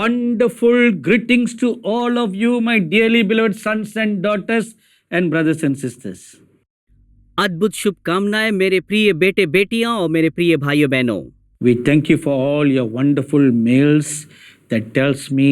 wonderful greetings to all of you, my dearly beloved sons and daughters and brothers and sisters. अद्भुत शुभकामनाएं मेरे प्रिय बेटे बेटियां और मेरे प्रिय भाइयों बहनों. We thank you for all your wonderful mails that tells me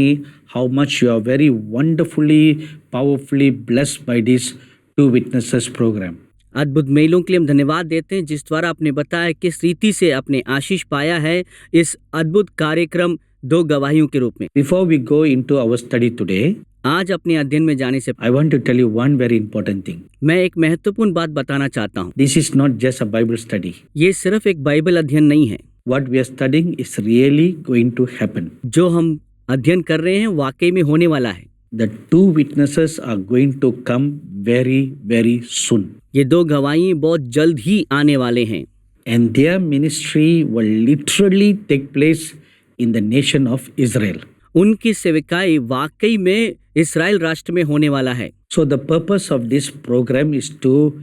how much you are very wonderfully, powerfully blessed by this Two Witnesses program. अद्भुत मेलों के लिए हम धन्यवाद देते हैं जिस द्वारा आपने बताया किस रीति से आपने आशीष पाया है इस अद्भुत कार्यक्रम दो गवाहियों के रूप में. Before we go into our study today, आज अपने अध्ययन में जाने से I want to tell you one very important thing. मैं एक महत्वपूर्ण बात बताना चाहता हूँ. This is not just a Bible study. ये सिर्फ एक बाइबल अध्ययन नहीं है. What we are studying is really going to happen. जो हम अध्ययन कर रहे हैं वाकई में होने वाला है. The two witnesses are going to come very, very soon. ये दो गवाही बहुत जल्द ही आने वाले हैं. And their ministry will literally take place in the nation of Israel. उनकी सेविकाई वाकई में इस्राएल राष्ट्र में होने वाला है. So the purpose of this program is to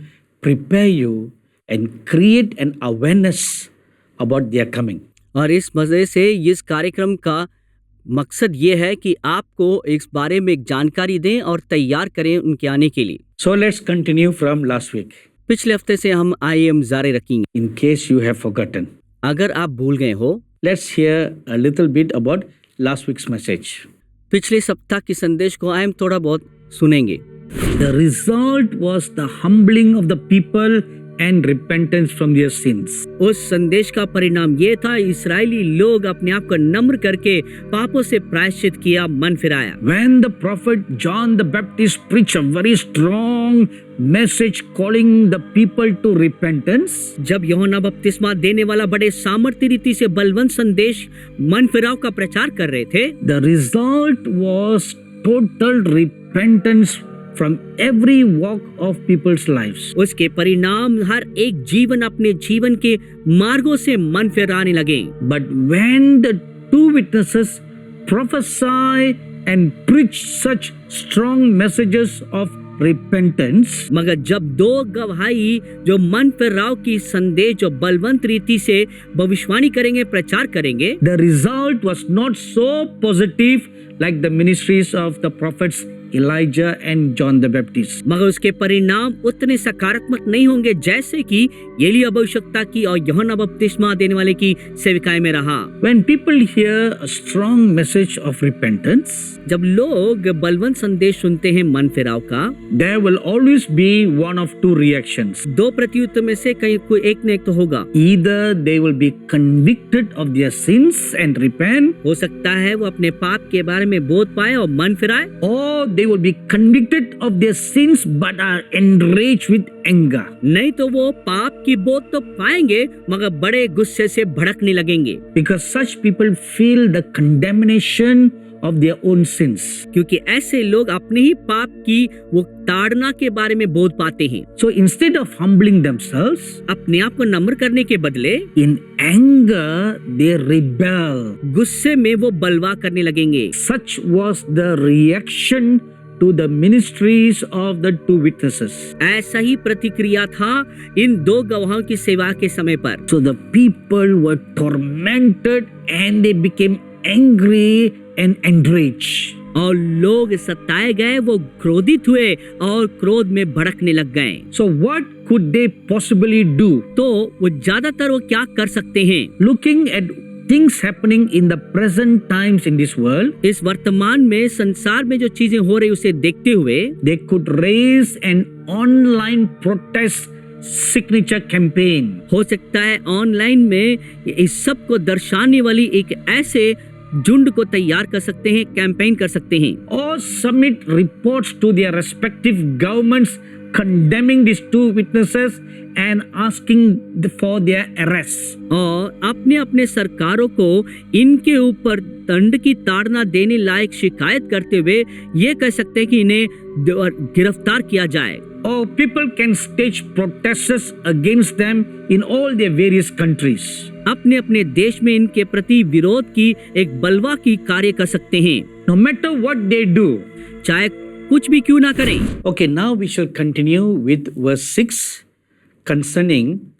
prepare you and create an awareness about their coming. और इस वजह से इस कार्यक्रम का मकसद ये है कि आपको इस बारे में एक जानकारी दें और तैयार करें उनके आने के लिए. So let's continue from last week. पिछले हफ्ते से हम IAM जारी रखेंगे. In case you have forgotten, अगर आप भूल गए हो, let's hear a little bit about last week's message. पिछले सप्ताह की संदेश को हम थोड़ा बहुत सुनेंगे. The result was the humbling of the people and repentance from their sins. उस संदेश का परिणाम ये था इस्राएली लोग अपने आप को नम्र करके पापों से प्रायश्चित किया, मन फिराया. When the prophet John the Baptist preached a very strong message calling the people to repentance, जब यूहन्ना बपतिस्मा देने वाला बड़े सामर्थ्य रीति से बलवंत संदेश मन फिराव का प्रचार कर रहे थे, the result was total repentance from every walk of people's lives. उसके परिणाम हर एक जीवन अपने जीवन के मार्गों से मन फिराने लगे. But when the two witnesses prophesy and preach such strong messages of repentance, मगर जब दो गवाही जो मन फिराव की संदेश जो बलवंत रीति से भविष्यवाणी करेंगे, प्रचार करेंगे, the result was not so positive like the ministries of the prophets Elijah and John the Baptist. मगर उसके परिणाम उतने सकारात्मक नहीं होंगे जैसे कि एलिया भविष्यवक्ता की और यूहन्ना बपतिस्मा देने वाले की सेविकाई में रहा. When people hear a strong message of repentance, जब लोग बलवंत संदेश सुनते हैं मन फिराव का, there will always be one of two reactions. दो प्रत्युत्तर में से कहीं कोई एक न एक तो होगा. Either they will be convicted of their sins and repent, हो सकता है वो अपने पाप के बारे में बोध पाए और मन फिराए, or they will be convicted of their sins but are enraged with anger. नहीं तो वो पाप की बोध तो पाएंगे मगर बड़े गुस्से से भड़कने लगेंगे. Because such people feel the condemnation of their own sins. क्योंकि ऐसे लोग अपने ही पाप की वो ताड़ना के बारे में बोध पाते हैं. So instead of humbling themselves, अपने आप को नम्र करने के बदले in anger they rebel. गुस्से में वो बलवा करने लगेंगे. Such was the reaction to the ministries of the two witnesses. ऐसा ही प्रतिक्रिया था इन दो गवाहों की सेवा के समय पर. So the people were tormented and they became angry and enraged. और लोग सताए गए, वो क्रोधित हुए और क्रोध में भड़कने लग गए. So what could they possibly do? तो वो ज्यादातर वो क्या कर सकते हैं? Looking at things happening in the present times in this world, इस वर्तमान में संसार में जो चीजें हो रही उसे देखते हुए they could raise an online protest signature campaign. हो सकता है ऑनलाइन में इस सब को दर्शाने वाली एक ऐसे झुंड को तैयार कर सकते हैं, कैंपेन कर सकते हैं. Or submit reports to their respective governments condemning these two witnesses and asking for their arrest. और अपने अपने सरकारों को इनके ऊपर दंड की ताड़ना देने लायक शिकायत करते हुए ये कह सकते हैं कि इन्हें गिरफ्तार किया जाए. Or people can stage protests against them in all their various countries. अपने अपने देश में इनके प्रति विरोध की एक बलवा की कार्य कर सकते हैं. No matter what they do, चाहे कुछ भी क्यों ना करें. Okay, now we shall continue with verse 6 concerning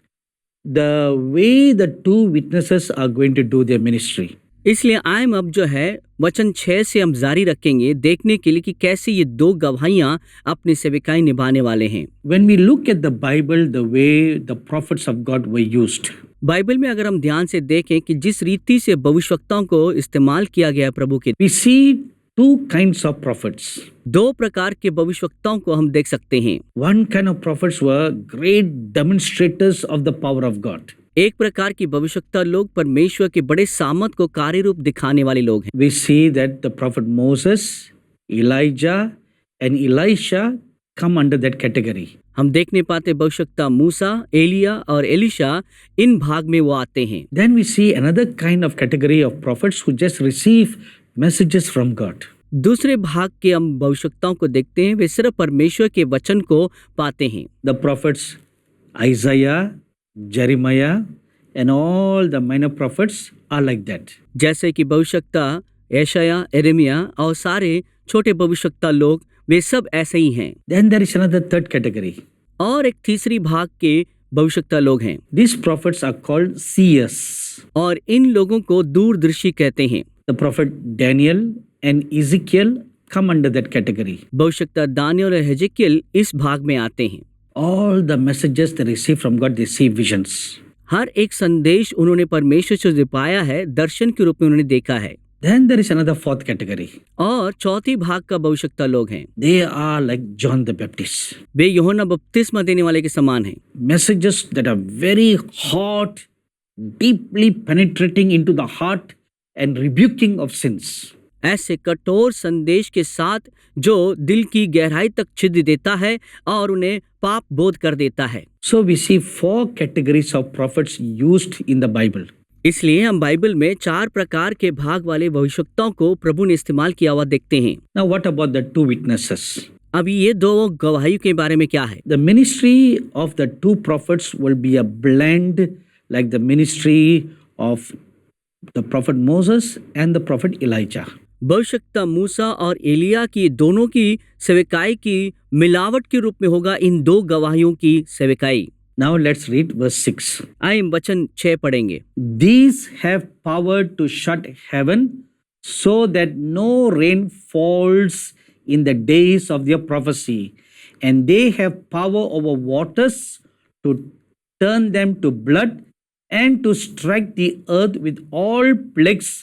the way the two witnesses are going to do their ministry. इसलिए आइम अब जो है वचन 6 से हम जारी रखेंगे देखने के लिए कि कैसे ये दो गवाहियां अपनी सेविकाई निभाने वाले हैं। When we look at the Bible, the way the prophets of God were used, Bible में अगर हम ध्यान से देखें कि जिस रीति से भविष्यवक्ताओं को इस्तेमाल किया गया प्रभु के, we see two kinds of prophets. दो प्रकार के भविष्यवक्ताओं को हम देख सकते हैं। One kind of prophets were great demonstrators of the power of God. एक प्रकार की भविष्यवक्ता लोग परमेश्वर के बड़े सामर्थ को कार्य रूप दिखाने वाले लोग हैं। We see that the prophet Moses, Elijah, and Elisha come under that category. हम देखने पाते भविष्यवक्ता मूसा, एलिया और एलिशा इन भाग में वो आते हैं। Then we see another kind of category of prophets who just receive messages from God. दूसरे भाग के हम भविष्यवक्ताओं को देखते हैं, वे सिर्फ परमेश्वर के वचन को पाते हैं। The prophets Isaiah, Jeremiah, and all the minor prophets are like that. जैसे कि भविष्यवक्ता यशायाह, यिर्मयाह और सारे छोटे भविष्यवक्ता लोग वे सब ऐसे ही हैं। Then there is another third category. और एक तीसरी भाग के भविष्यवक्ता लोग हैं These prophets are called seers. और इन लोगों को दूरदर्शी कहते हैं। The prophet Daniel and Ezekiel come under that category. भविष्यवक्ता दानियल और हेजेकियल इस भाग में आते हैं। All the messages they receive from God, they see visions. हर एक संदेश उन्होंने परमेश्वर से पाया है, दर्शन के रूप में उन्होंने देखा है। Then there is another fourth category. और चौथी भाग का भविष्यवक्ता लोग हैं, They are like John the Baptist. वे यूहन्ना बपतिस्मा देने वाले के समान हैं। Messages that are very hot, deeply penetrating into the heart and rebuking of sins. ऐसे कठोर संदेश के साथ जो दिल की गहराई तक छिद देता है और उन्हें पाप बोध कर देता है। So we see four categories of prophets used in the Bible. इसलिए हम बाइबल में 4 प्रकार के भाग वाले भविष्यवक्ताओं को प्रभु ने इस्तेमाल किया हुआ देखते हैं। Now what about the two witnesses? अभी ये दो गवाहियों के बारे में क्या है? The ministry of the two prophets will be a blend like the ministry of the prophet Moses and the prophet Elijah. भविष्यवक्ता मूसा और एलिया की दोनों की सेवकाई की मिलावट के रूप में होगा इन दो गवाहियों की सेवकाई। Now let's read verse 6. आइए वचन 6 पढ़ेंगे। These have power to shut heaven so that no rain falls in the days of their prophecy, and they have power over waters to turn them to blood and to strike the earth with all plagues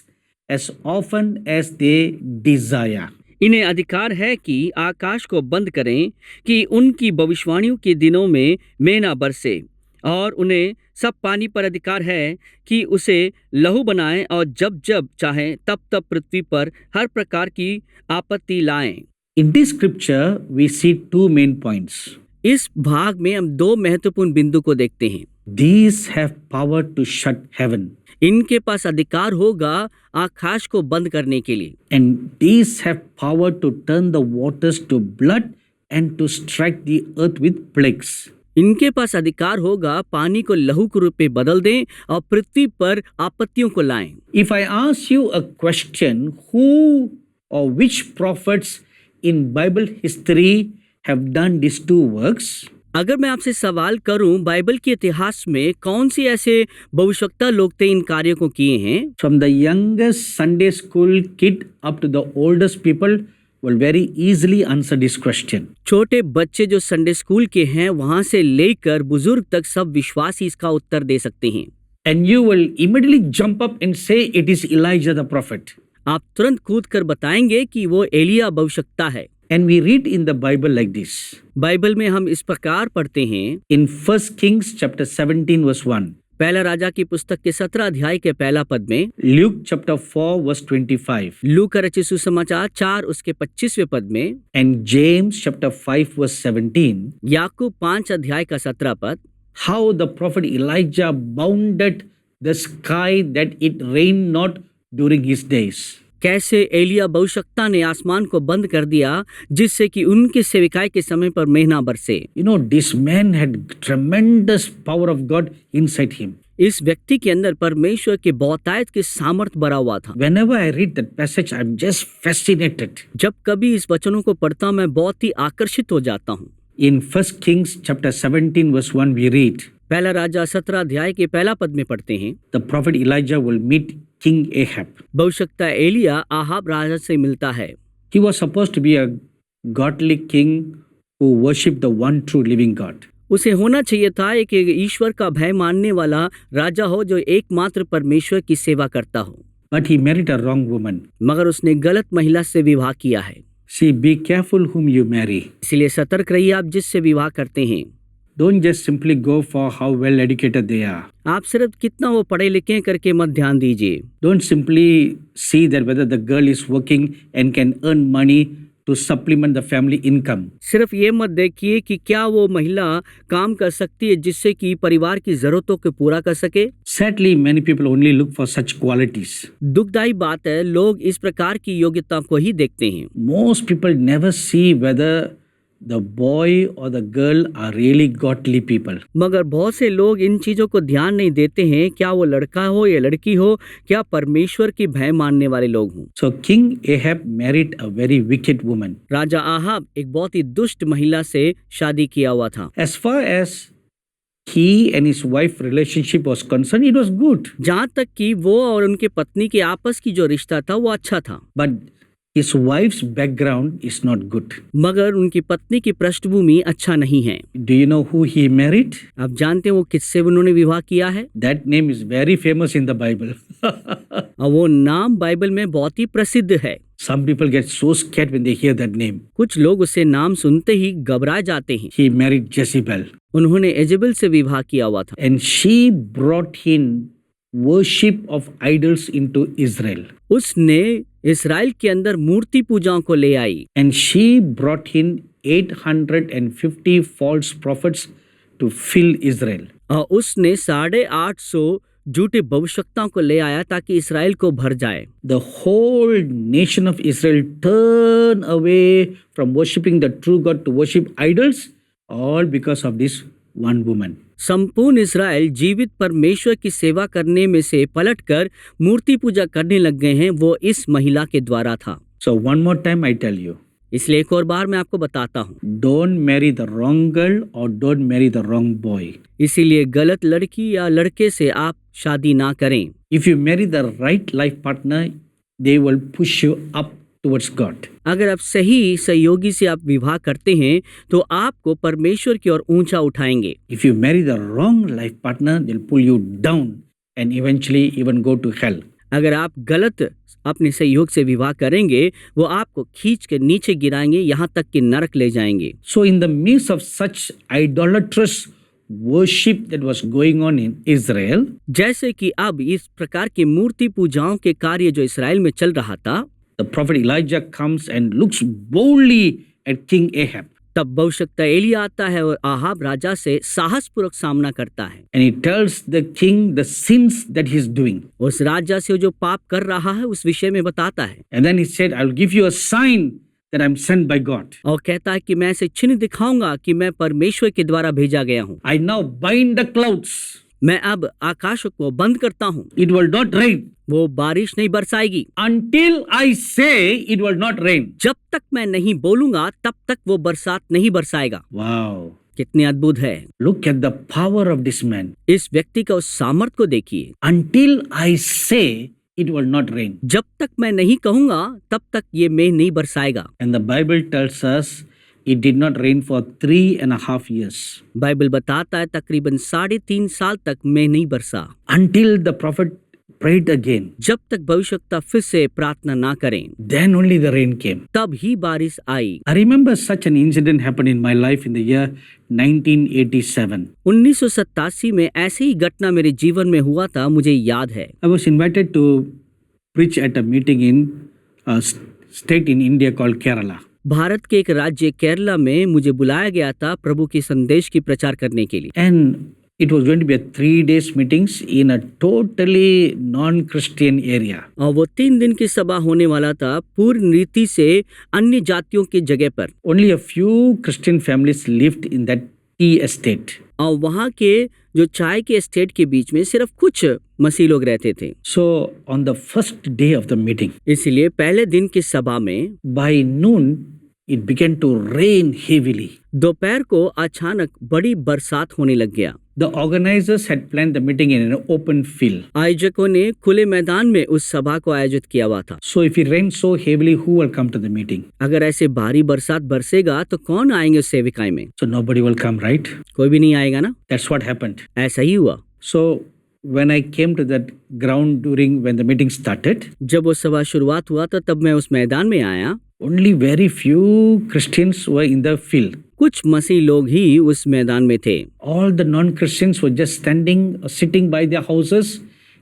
as often as they desire. इन्हें अधिकार है कि आकाश को बंद करें कि उनकी भविष्यवाणियों के दिनों में मेना बरसे, और उन्हें सब पानी पर अधिकार है कि उसे लहू बनाएं और जब जब चाहें तब तब पृथ्वी पर हर प्रकार की आपत्ति लाएं। In this scripture, we see two main points. इस भाग में हम 2 महत्वपूर्ण बिंदु को देखते हैं। These have power to shut heaven. इनके पास अधिकार होगा आकाश को बंद करने के लिए, And these have power to turn the waters to blood and to strike the earth with plagues. इनके पास अधिकार होगा पानी को लहू के रूप में बदल दें और पृथ्वी पर आपत्तियों को लाएं। If I ask you a question, who or which prophets in Bible history have done these two works? अगर मैं आपसे सवाल करूं बाइबल के इतिहास में कौन से ऐसे भविष्यवक्ता लोग थे इन कार्यों को किए हैं, From the youngest Sunday school kid up to the oldest people will very easily answer this question. छोटे बच्चे जो संडे स्कूल के हैं वहां से लेकर बुजुर्ग तक सब विश्वासी इसका उत्तर दे सकते हैं। And you will immediately jump up and say it is Elijah the prophet. आप तुरंत कूद कर बताएंगे कि वो एलिया भविष्यवक्ता है। And we read in the Bible like this. Bible में हम इस प्रकार पढ़ते हैं In 1 Kings chapter 17 verse 1. पहला राजा की पुस्तक के 17 अध्याय के पहला पद में, Luke chapter 4 verse 25. लू का रचित सुसमाचार 4 उसके 25वें पद में, And James chapter 5 verse 17. याकूब 5 अध्याय का 17 पद, How the prophet Elijah bounded the sky that it rained not during his days. कैसे एलिया भविष्यवक्ता ने आसमान को बंद कर दिया जिससे कि उनके सेवकाई के समय पर मेहना बरसे। You know, this man had tremendous power of God inside him. इस व्यक्ति के अंदर परमेश्वर के बहुतायत के सामर्थ भरा हुआ था। Whenever I read that passage, I'm just fascinated. जब कभी इस वचनों को पढ़ता मैं बहुत ही आकर्षित हो जाता हूँ। In 1 Kings chapter 17 verse 1 we read, पहला राजा 17 अध्याय के पहला पद में पढ़ते हैं, the prophet Elijah will meet King Ahab. भविष्यवक्ता एलिया आहाब राजा से मिलता है। He was supposed to be a godly king who worshipped the one true living God. उसे होना चाहिए था एक ईश्वर का भय मानने वाला राजा हो जो एकमात्र परमेश्वर की सेवा करता हो, But he married a wrong woman. मगर उसने गलत महिला से विवाह किया है। See, be careful whom you marry. इसलिए सतर्क रहिए आप जिससे विवाह करते हैं। Don't just simply go for how well educated they are. आप सिर्फ कितना वो पढ़े लिखे करके मत ध्यान दीजिए। Don't simply see that whether the girl is working and can earn money to supplement the family income. सिर्फ ये मत देखिए कि क्या वो महिला काम कर सकती है जिससे कि परिवार की जरूरतों को पूरा कर सके। Sadly, many people only look for such qualities. दुखदायी बात है, लोग इस प्रकार की योग्यता को ही देखते हैं। Most people never see whether the boy or the girl are really godly people. मगर बहुत से लोग इन चीजों को ध्यान नहीं देते हैं, क्या वो लड़का हो या लड़की हो, क्या परमेश्वर की भय मानने वाले लोग हों। So King Ahab married a very wicked woman. Raja Ahab एक बहुत ही दुष्ट महिला से शादी किया हुआ था। As far as he and his wife relationship was concerned, it was good. जहाँ तक कि वो और उनके पत्नी के आपस की जो रिश्ता था वो अच्छा था, But his wife's background is not good. मगर उनकी पत्नी की पृष्ठभूमि अच्छा नहीं है। Do you know who he married? आप जानते हैं वो किससे उन्होंने विवाह किया है? That name is very famous in the Bible. और वो नाम बाइबल में बहुत ही प्रसिद्ध है। Some people get so scared when they hear that name. कुछ लोग उससे नाम सुनते ही घबरा जाते हैं। He married Jezebel. उन्होंने एजेबेल से विवाह किया हुआ था And she brought in worship of idols into Israel. उसने इस्राएल के अंदर मूर्ति पूजाओं को ले आई And she brought in 850 false prophets to fill Israel. और उसने 850 झूठे भविष्यवक्ताओं को ले आया ताकि इस्राएल को भर जाए। The whole nation of Israel turned away from worshipping the true God to worship idols, all because of this one woman. संपूर्ण इस्राएल जीवित परमेश्वर की सेवा करने में से पलटकर मूर्ति पूजा करने लग गए हैं, वो इस महिला के द्वारा था। So one more time I tell you, इसलिए एक और बार मैं आपको बताता हूँ, don't marry the wrong girl or don't marry the wrong boy. इसीलिए गलत लड़की या लड़के से आप शादी ना करें। If you marry the right life partner, they will push you up towards God. अगर आप सही सहयोगी से आप विवाह करते हैं तो आपको परमेश्वर की ओर ऊंचा उठाएंगे। If you marry the wrong life partner, they'll pull you down and eventually even go to hell. अगर आप गलत अपने सहयोग से विवाह करेंगे वो आपको खींच के नीचे गिराएंगे, यहाँ तक कि नरक ले जाएंगे। So in the midst of such idolatrous worship that was going on in Israel, जैसे कि अब इस प्रकार की मूर्ति पूजाओं के कार्य जो इस्राएल में चल रहा था, the prophet Elijah comes and looks boldly at King Ahab. तब भविष्यवक्ता एलिया आता है और आहाब राजा से साहसपूर्वक सामना करता है। And he tells the king the sins that he's doing. उस राजा से जो पाप कर रहा है उस विषय में बताता है And then he said, I'll give you a sign that I'm sent by God. और कहता है कि मैं ऐसे चिन्ह दिखाऊंगा कि मैं परमेश्वर के द्वारा भेजा गया हूँ। I now bind the clouds. मैं अब आकाश को बंद करता हूँ, It will not rain वो बारिश नहीं बरसाएगी until I say it will not rain. जब तक मैं नहीं बोलूंगा तब तक वो बरसात नहीं बरसाएगा। Wow. कितनी अद्भुत है। Look at the power of this man. इस व्यक्ति का उस सामर्थ को देखिए। Until I say it will not rain. जब तक मैं नहीं कहूंगा तब तक ये मेघ नहीं बरसाएगा। And the Bible tells us it did not rain for 3.5 years. Bible बताता है तकरीबन 3.5 साल तक मेघ नहीं बरसा। Until the prophet prayed again. जब तक भविष्यवक्ता फिर से प्रार्थना ना करें Then only the rain came. तब ही बारिश आई। I remember such an incident happened in my life in the year 1987. 1987 में ऐसी ही घटना मेरे जीवन में हुआ था, मुझे याद है। I was invited to preach at a meeting in a state in India called Kerala. Bharat के एक राज्य केरला में मुझे बुलाया गया था प्रभु की संदेश की प्रचार करने के लिए। And it was going to be a 3 days meetings in a totally non-Christian area. और वो 3 दिन की सभा होने वाला था पूर्ण रीति से अन्य जातियों की जगह पर। Only a few Christian families lived in that tea estate. और वहाँ के जो चाय के एस्टेट के बीच में सिर्फ कुछ मसीह लोग रहते थे। So on the first day of the meeting, इसलिए पहले दिन की सभा में by noon, it began to rain heavily. दोपहर को अचानक बड़ी बरसात होने लग गया। The organizers had planned the meeting in an open field. आयोजकों ने खुले मैदान में उस सभा को आयोजित किया हुआ था। So if it rains so heavily, who will come to the meeting? अगर ऐसे भारी बरसात बरसेगा तो कौन आएंगे उस सेविकाई में? So nobody will come, right? कोई भी नहीं आएगा ना। That's what happened. ऐसा ही हुआ। So when I came to that ground during when the meeting started, जब वो सभा शुरुआत हुआ तो तब मैं उस मैदान में आया। only very few Christians were in the field. कुछ मसीह लोग ही उस मैदान में थे। All the non-Christians were just standing, sitting by their houses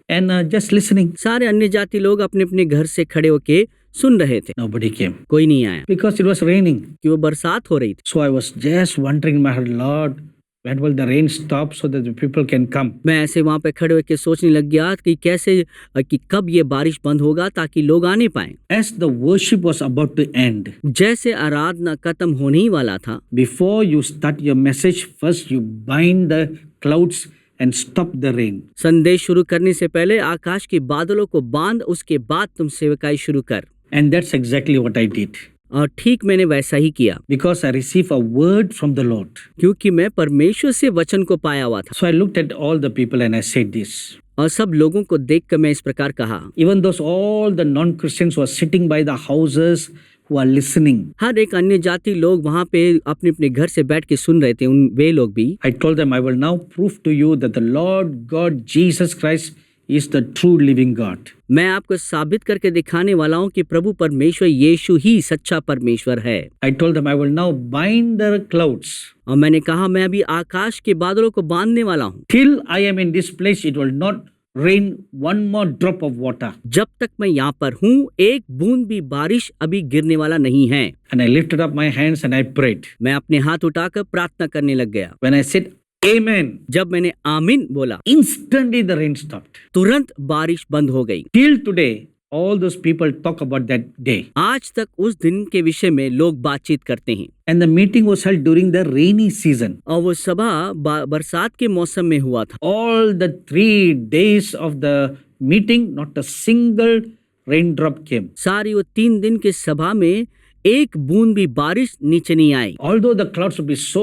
and just listening. सारे अन्य जाति लोग अपने अपने घर से खड़े होके सुन रहे थे। Nobody came कोई नहीं आया because it was raining. कि वो बरसात हो रही थी। So I was just wondering in my heart, Lord, when will the rain stop so that the people can come? मैं ऐसे वहां पे खड़े होकर सोचने लग गया कि कैसे कि कब ये बारिश बंद होगा ताकि लोग आने पाए। As the worship was about to end, जैसे आराधना खत्म होने ही वाला था, before you start your message, first you bind the clouds and stop the rain. संदेश शुरू करने से पहले आकाश के बादलों को बांध, उसके बाद तुम सेवकाई शुरू कर। And that's exactly what I did. और ठीक मैंने वैसा ही किया, Because I received a word from the Lord. क्योंकि मैं परमेश्वर से वचन को पाया हुआ था। So I looked at all the people and I said this. और सब लोगों को देखकर मैं इस प्रकार कहा, Even those all the non-Christians who are sitting by the houses who are listening, हर एक अन्य जाति लोग वहां पे अपने अपने घर से बैठ के सुन रहे थे, उन वे लोग भी। I told them, I will now prove to you that the Lord God Jesus Christ is the true living God. मैं आपको साबित करके दिखाने वाला हूँ कि प्रभु परमेश्वर यीशु ही सच्चा परमेश्वर है। I told them, I will now bind the clouds. और मैंने कहा मैं अभी आकाश के बादलों को बांधने वाला हूँ। Till I am in this place, it will not rain one more drop of water. जब तक मैं यहाँ पर हूँ, एक बूंद भी बारिश अभी गिरने वाला नहीं है। And I lifted up my hands and I prayed. मैं अपने हाथ उठाकर प्रार्थना करने लग गया। When I said Amen, जब मैंने आमीन बोला, instantly the rain stopped. तुरंत बारिश बंद हो गई। Till today, all those people talk about that day. आज तक उस दिन के विषय में लोग बातचीत करते हैं। And the meeting was held during the rainy season. और वो सभा बरसात के मौसम में हुआ था। All the 3 days of the meeting, not a single raindrop came. सारी वो 3 दिन के सभा में एक बूंद भी बारिश नीचे नहीं आई। Although the clouds would be so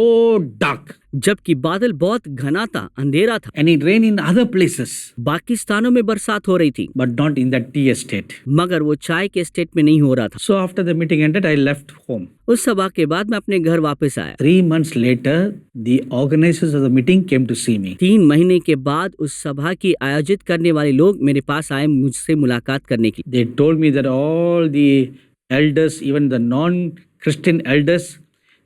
dark जबकि बादल बहुत घना था, अंधेरा था। and it rained in other places, बाकी स्थानों में बरसात हो रही थी, but not in that tea estate. मगर वो चाय के स्टेट में नहीं हो रहा था। So after the meeting ended, I left home. उस सभा के बाद मैं अपने घर वापस आया। 3 months later, the organizers of the meeting came to see me. 3 महीने के बाद उस सभा की आयोजित करने वाले लोग मेरे पास आए मुझसे मुलाकात करने की। They told me that all the elders, even the non-Christian elders,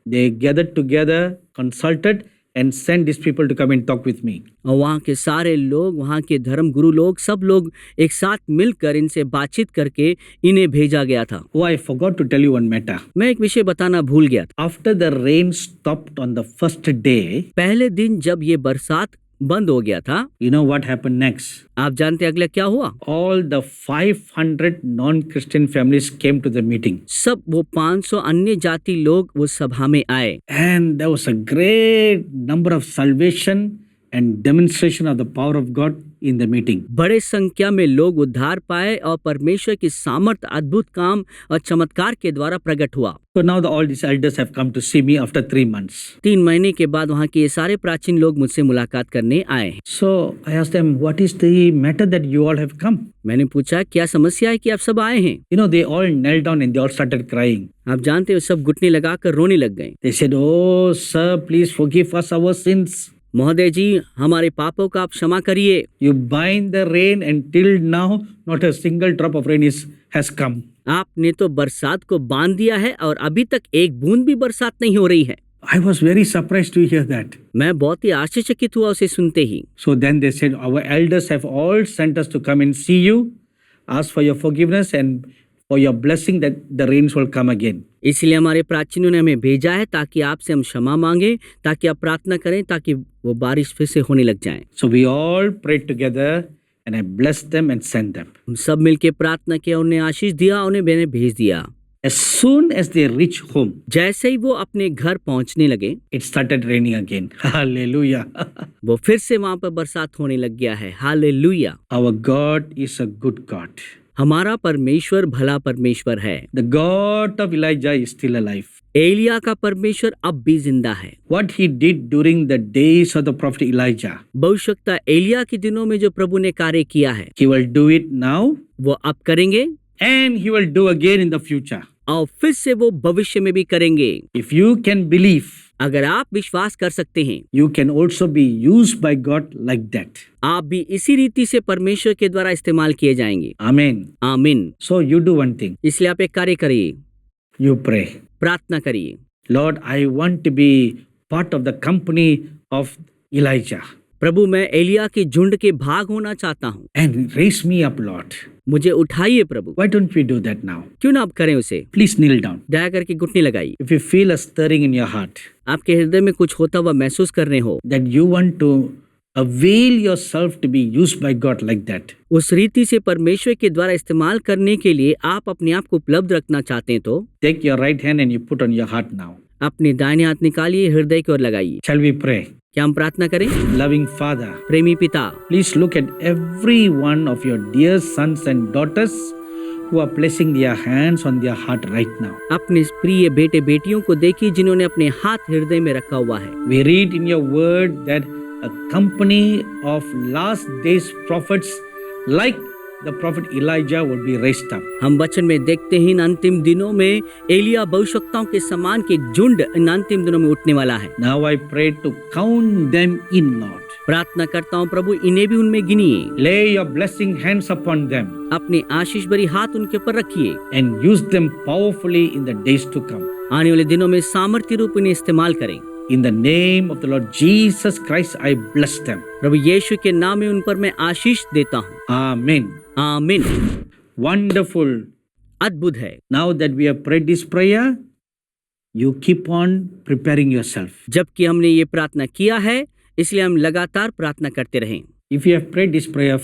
they gathered together, consulted, and sent these people to come and talk with me. और वहाँ के सारे लोग, वहाँ के धर्म गुरु लोग, सब लोग एक साथ मिलकर इनसे बातचीत करके इन्हें भेजा गया था। Oh, I forgot to tell you one matter. मैं एक विषय बताना भूल गया था। After the rain stopped on the first day, पहले दिन जब ये बरसात बंद हो गया था, you know what happened next? आप जानते अगला क्या हुआ? All the 500 non-Christian families came to the meeting. सब वो 500 अन्य जाति लोग वो सभा में आए And there was a great number of salvation and demonstration of the power of God in the meeting. बड़े संख्या में लोग उद्धार पाए और परमेश्वर की सामर्थ, अद्भुत काम और चमत्कार के द्वारा प्रकट हुआ। So now all these elders have come to see me after 3 months. 3 महीने के बाद वहाँ के ये सारे प्राचीन लोग मुझसे मुलाकात करने आए हैं। So I asked them, what is the matter that you all have come? मैंने पूछा क्या समस्या है कि आप सब आए हैं? You know, they all knelt down and they all started crying. आप जानते हो सब घुटने लगाकर रोने लग गए। They said, oh sir, please forgive us our sins. महोदय जी, हमारे पापों का आप क्षमा करिए। You bind the rain and till now not a single drop of rain has come. आपने तो बरसात को बांध दिया है और अभी तक एक बूंद भी बरसात नहीं हो रही है। I was very surprised to hear that. मैं बहुत ही आश्चर्यचकित हुआ उसे सुनते ही। So then they said, our elders have all sent us to come and see you, ask for your forgiveness and for your blessing that the rains will come again. इसलिए हमारे प्राचीनों ने हमें भेजा है ताकि आपसे हम क्षमा मांगे, ताकि आप प्रार्थना करें ताकि वो बारिश फिर से होने लग जाए। So we all prayed together and I blessed them and sent them. हम सब मिलके प्रार्थना किया, उन्हें आशीष दिया, उन्हें मैंने भेज दिया। As soon as they reached home, जैसे ही वो अपने घर पहुंचने लगे, it started raining again. Hallelujah. वो फिर से वहां पर बरसात होने लग गया है। Hallelujah. Our God is a good God. हमारा परमेश्वर भला परमेश्वर है। The God of Elijah is still alive. Elia का परमेश्वर अब भी जिंदा है। What he did during the days of the prophet Elijah, भविष्यवक्ता एलिया के दिनों में जो प्रभु ने कार्य किया है, he will do it now वो अब करेंगे and he will do again in the future. और फिर से वो भविष्य में भी करेंगे। If you can believe, अगर आप विश्वास कर सकते हैं, you can also be used by God like that. आप भी इसी रीति से परमेश्वर के द्वारा इस्तेमाल किए जाएंगे। Amen. आमीन। So you do one thing. इसलिए आप एक कार्य करिए, You pray. प्रार्थना करिए। Lord, I want to be part of the company of Elijah. प्रभु, मैं एलिया के झुंड के भाग होना चाहता हूँ। And raise me up, Lord. मुझे उठाइए प्रभु। Why don't we do that now? क्यों ना आप करें उसे। Please kneel down. दया करके घुटने लगाइए। If you feel a stirring in your heart आपके हृदय में कुछ होता हुआ महसूस कर रहे हो, that you want to avail yourself to be used by God like that, उस रीति से परमेश्वर के द्वारा इस्तेमाल करने के लिए आप अपने आप को उपलब्ध रखना चाहते हैं तो take your right hand and you put on your heart now. अपने दाहिने हाथ निकालिए, हृदय की ओर लगाइए। Shall we pray? क्या हम प्रार्थना करें? Loving Father, प्रेमी पिता, please look at every one of your dear sons and daughters who are placing their hands on their heart right now. अपने प्रिय बेटे बेटियों को देखिए जिन्होंने अपने हाथ हृदय में रखा हुआ है। We read in your word that a company of last days prophets like the prophet Elijah would be raised up. हम वचन में देखते हैं इन अंतिम दिनों में एलिया भविष्यवक्ताओं के समान के एक झुंड इन अंतिम दिनों में उठने वाला है। Now I pray to count them in, Lord. प्रार्थना करता हूँ प्रभु, इन्हें भी उनमें गिनिए। Lay your blessing hands upon them अपने आशीष भरी हाथ उनके ऊपर रखिए। and use them powerfully in the days to come. आने वाले दिनों में सामर्थ्य रूप इन्हें इस्तेमाल करें। In the name of the Lord Jesus Christ, I bless them. प्रभु यीशु के नाम में उन पर मैं आशीष देता हूँ। Amen. आमीन। Wonderful. अद्भुत है। Now that we have prayed this prayer, you keep on preparing yourself. जबकि हमने ये प्रार्थना किया है, इसलिए हम लगातार प्रार्थना करते रहें। If you have prayed this prayer of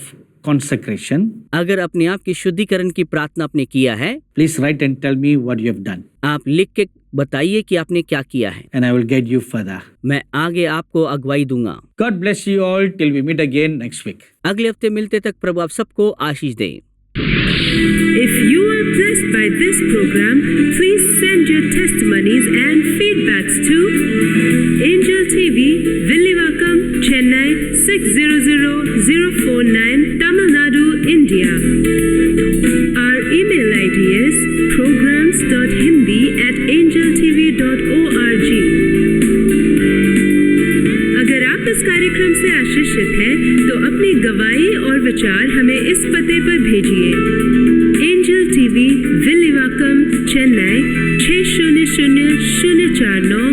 consecration, अगर अपने आप की शुद्धिकरण की प्रार्थना आपने किया है, please write and tell me what you have done, आप लिख के बताइए कि आपने क्या किया है। and I will guide you further. मैं आगे आपको अगुवाई दूंगा। God bless you all till we meet again next week. अगले हफ्ते मिलते तक प्रभु आप सबको आशीष दे। If you are blessed by this program, please send your testimonies and feedbacks to Angel TV, Villivakkam, Chennai 600049, Tamil Nadu, India. Our email ID is programs.hindi@angeltv.org. अगर आप इस कार्यक्रम से आशीषित हैं, तो अपनी गवाही और विचार हमें इस पते पर भेजिए। Angel TV, विलिवाकम, Chennai 600049,